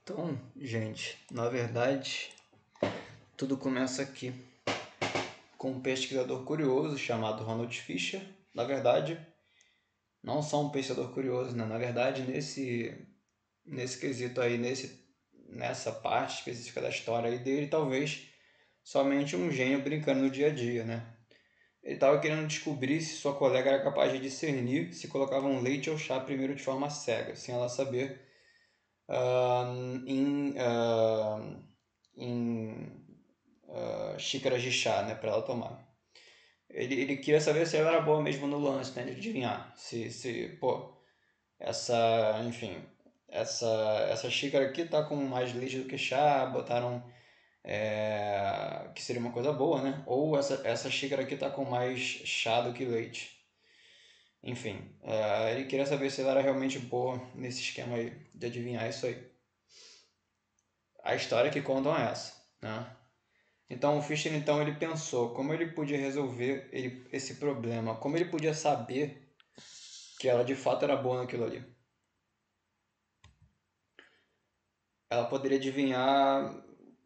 Então, gente, na verdade, tudo começa aqui com um pesquisador curioso chamado Ronald Fisher. Na verdade, não só um pesquisador curioso, né? Na verdade, nesse quesito aí, nessa parte específica da história aí dele, talvez somente um gênio brincando no dia a dia, né? Ele estava querendo descobrir se sua colega era capaz de discernir se colocava um leite ou chá primeiro de forma cega, sem ela saber, ah, em, ah, em xícaras de chá, né, para ela tomar. Ele queria saber se ela era boa mesmo no lance, né, de adivinhar. Pô, enfim, essa, essa xícara aqui tá com mais leite do que chá, botaram, que seria uma coisa boa, né? Ou essa xícara aqui tá com mais chá do que leite. Enfim, ele queria saber se ela era realmente boa nesse esquema aí, de adivinhar isso aí. A história que contam é essa, né? Então o Fischer ele pensou como ele podia resolver esse problema, como ele podia saber que ela de fato era boa naquilo ali. Ela poderia adivinhar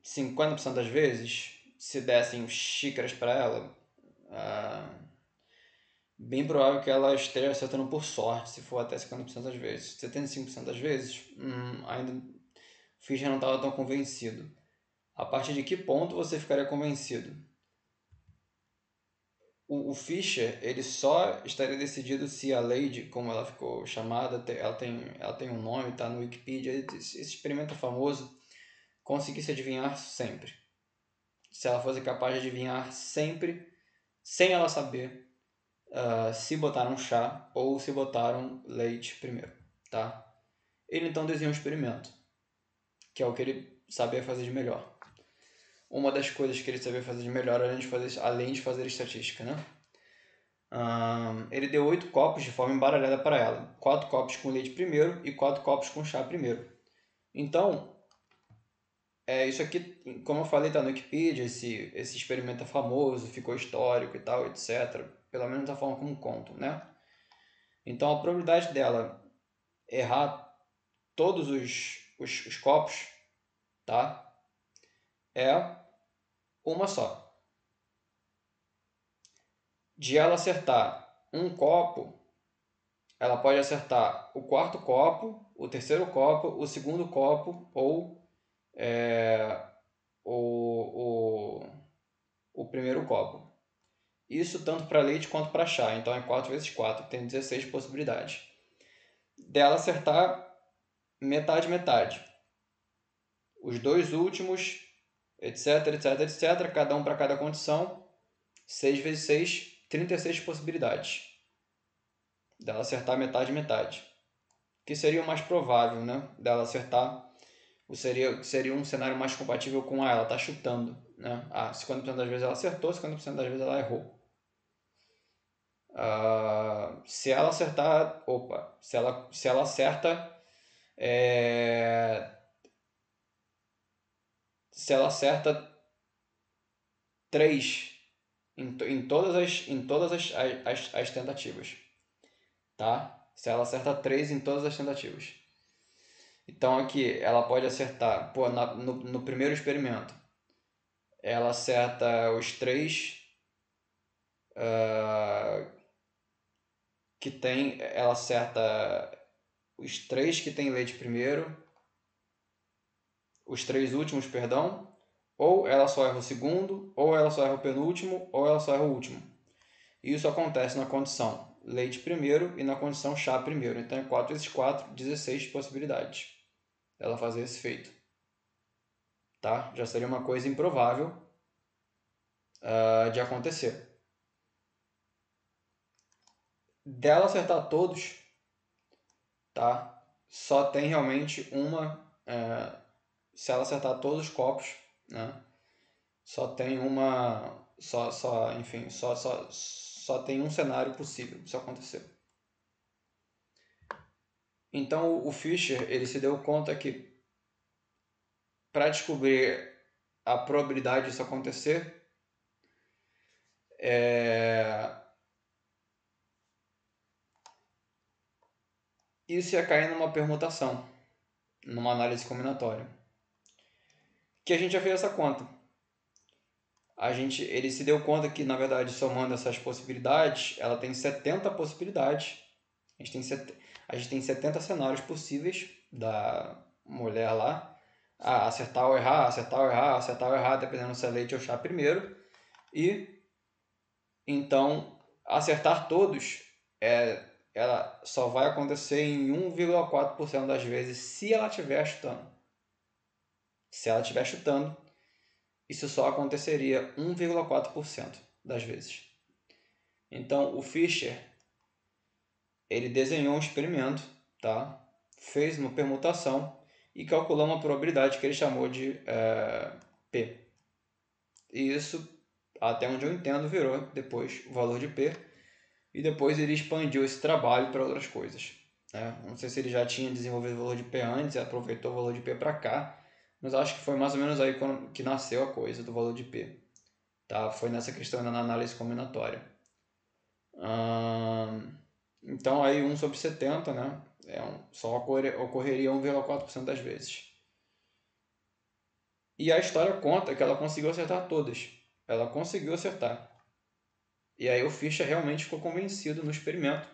50% das vezes se dessem xícaras para ela. Ah, bem provável que ela esteja acertando por sorte, se for até 50% das vezes. 75% das vezes, ainda o Fischer não estava tão convencido. A partir de que ponto você ficaria convencido? O Fischer ele só estaria decidido se a Lady, como ela ficou chamada, ela tem um nome, está no Wikipedia, esse experimento famoso, conseguisse adivinhar sempre. Se ela fosse capaz de adivinhar sempre, sem ela saber, se botaram chá ou se botaram leite primeiro, tá? Ele então desenhou um experimento, que é o que ele sabia fazer de melhor. Uma das coisas que ele sabia fazer de melhor, além de fazer estatística, né? Ele deu 8 copos de forma embaralhada para ela. 4 copos com leite primeiro e 4 copos com chá primeiro. Então, isso aqui, como eu falei, está no Wikipedia, esse experimento é famoso, ficou histórico e tal, etc. Pelo menos da forma como contam, né? Então, a probabilidade dela errar todos os copos, tá? É uma só. De ela acertar um copo, ela pode acertar o quarto copo, o terceiro copo, o segundo copo ou o, o, o primeiro copo. Isso tanto para leite quanto para chá. Então é 4 vezes 4, tem 16 possibilidades. Dela acertar metade, metade. Os dois últimos, etc, etc, etc. Cada um para cada condição. 6 vezes 6, 36 possibilidades. Dela acertar metade, metade. Que seria o mais provável, né? Dela acertar. Seria um cenário mais compatível com ela tá chutando, né? 50% das vezes ela acertou, 50% das vezes ela errou. Se ela acertar, se ela acerta, se ela acerta 3 em todas as tentativas, tá? Se ela acerta 3 em todas as tentativas. Então aqui ela pode acertar, no primeiro experimento, ela acerta os 3 ela acerta os 3 que tem leite primeiro, os 3 últimos, perdão, ou ela só erra o segundo, ou ela só erra o penúltimo, ou ela só erra o último. Isso acontece na condição leite primeiro e na condição chá primeiro. Então é 4 vezes 4, 16 possibilidades dela fazer esse feito. Tá? Já seria uma coisa improvável de acontecer. Dela acertar todos, tá? Só tem realmente uma. Se ela acertar todos os copos, né? Só tem uma. Enfim, só tem um cenário possível isso acontecer. Então o Fischer ele se deu conta que para descobrir a probabilidade disso acontecer, isso ia cair numa permutação, numa análise combinatória. Que a gente já fez essa conta. Ele se deu conta que, na verdade, somando essas possibilidades, ela tem 70 possibilidades. A gente tem 70 cenários possíveis da mulher lá. Acertar ou errar, acertar ou errar, acertar ou errar, dependendo se é leite ou chá primeiro. E, então, acertar todos, ela só vai acontecer em 1,4% das vezes se ela estiver chutando. Se ela estiver chutando, isso só aconteceria 1,4% das vezes. Então, o Fischer, ele desenhou um experimento, tá? Fez uma permutação e calculou uma probabilidade que ele chamou de P. E isso, até onde eu entendo, virou depois o valor de P. E depois ele expandiu esse trabalho para outras coisas. Né? Não sei se ele já tinha desenvolvido o valor de P antes e aproveitou o valor de P para cá, mas acho que foi mais ou menos aí que nasceu a coisa do valor de P. Tá? Foi nessa questão da análise combinatória. Então aí 1 sobre 70, né? Só ocorreria 1,4% das vezes. E a história conta que ela conseguiu acertar todas. Ela conseguiu acertar. E aí o Fischer realmente ficou convencido no experimento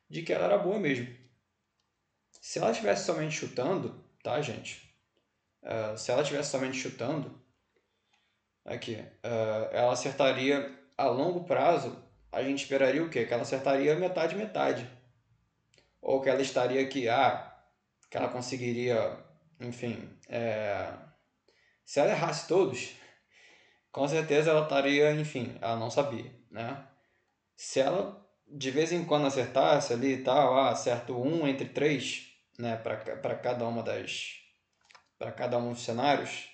de que ela era boa mesmo. Se ela estivesse somente chutando, tá, gente? Se ela estivesse somente chutando, aqui, ela acertaria a longo prazo. A gente esperaria o quê? Que ela acertaria metade, metade. Ou que ela estaria aqui, que ela conseguiria, enfim, se ela errasse todos, com certeza ela estaria, enfim, ela não sabia, né? Se ela de vez em quando acertasse ali e tal, acerto 1 entre 3, né, para cada uma para cada um dos cenários,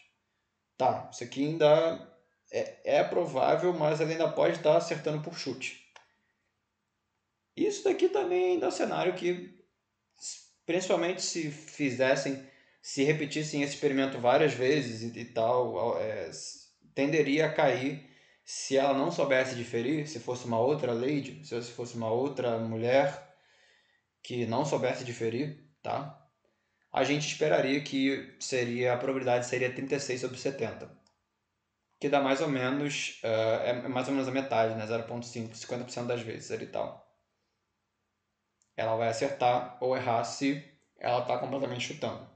tá, isso aqui ainda é provável, mas ela ainda pode estar acertando por chute. Isso daqui também ainda é um cenário que, principalmente se repetissem esse experimento várias vezes e tal, tenderia a cair se ela não soubesse diferir, se fosse uma outra lady, se fosse uma outra mulher que não soubesse diferir, tá? A gente esperaria que a probabilidade seria 36 sobre 70, que dá mais ou menos, mais ou menos a metade, né? 0,5, 50% das vezes ali e tal. Ela vai acertar ou errar se ela está completamente chutando.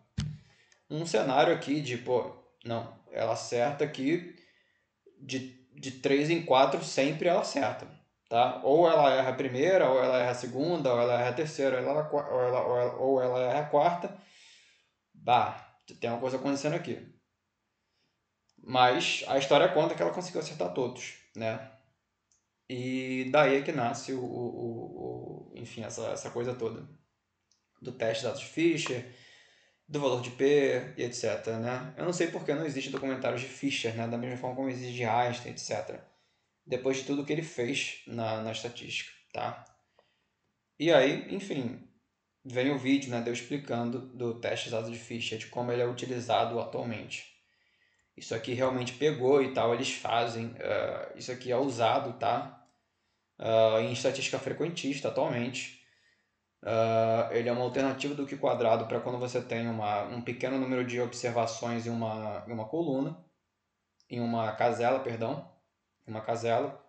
Um cenário aqui de, não, ela acerta aqui de 3 em 4 sempre ela acerta, tá? Ou ela erra a primeira, ou ela erra a segunda, ou ela erra a terceira, ou ela erra a quarta. Tem uma coisa acontecendo aqui. Mas a história conta que ela conseguiu acertar todos, né? E daí é que nasce enfim, essa coisa toda do teste de dados de Fischer, do valor de P e etc, né? Eu não sei porque não existe documentários de Fischer, né? Da mesma forma como existe de Einstein, etc. Depois de tudo que ele fez na estatística, tá? E aí, enfim, vem o vídeo, né? Eu explicando do teste de dados de Fischer, de como ele é utilizado atualmente. Isso aqui realmente pegou e tal, eles fazem. Isso aqui é usado, tá? Em estatística frequentista atualmente. Ele é uma alternativa do Q² para quando você tem um pequeno número de observações em uma coluna, em uma casela, perdão, uma casela,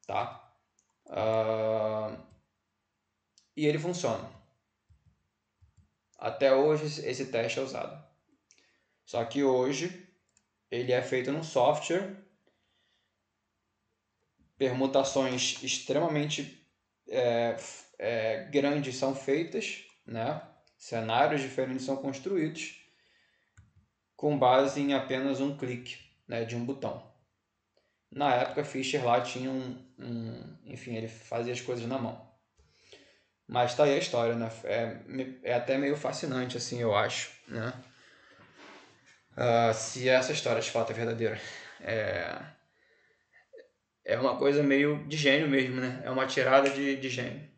tá? E ele funciona. Até hoje esse teste é usado. Só que hoje ele é feito num software, permutações extremamente grandes são feitas, né? Cenários diferentes são construídos com base em apenas um clique, né, de um botão. Na época, Fischer lá tinha enfim, ele fazia as coisas na mão. Mas tá aí a história, né? É até meio fascinante, assim, eu acho, né? Se essa história de fato é verdadeira. É uma coisa meio de gênio mesmo, né? É uma tirada de gênio.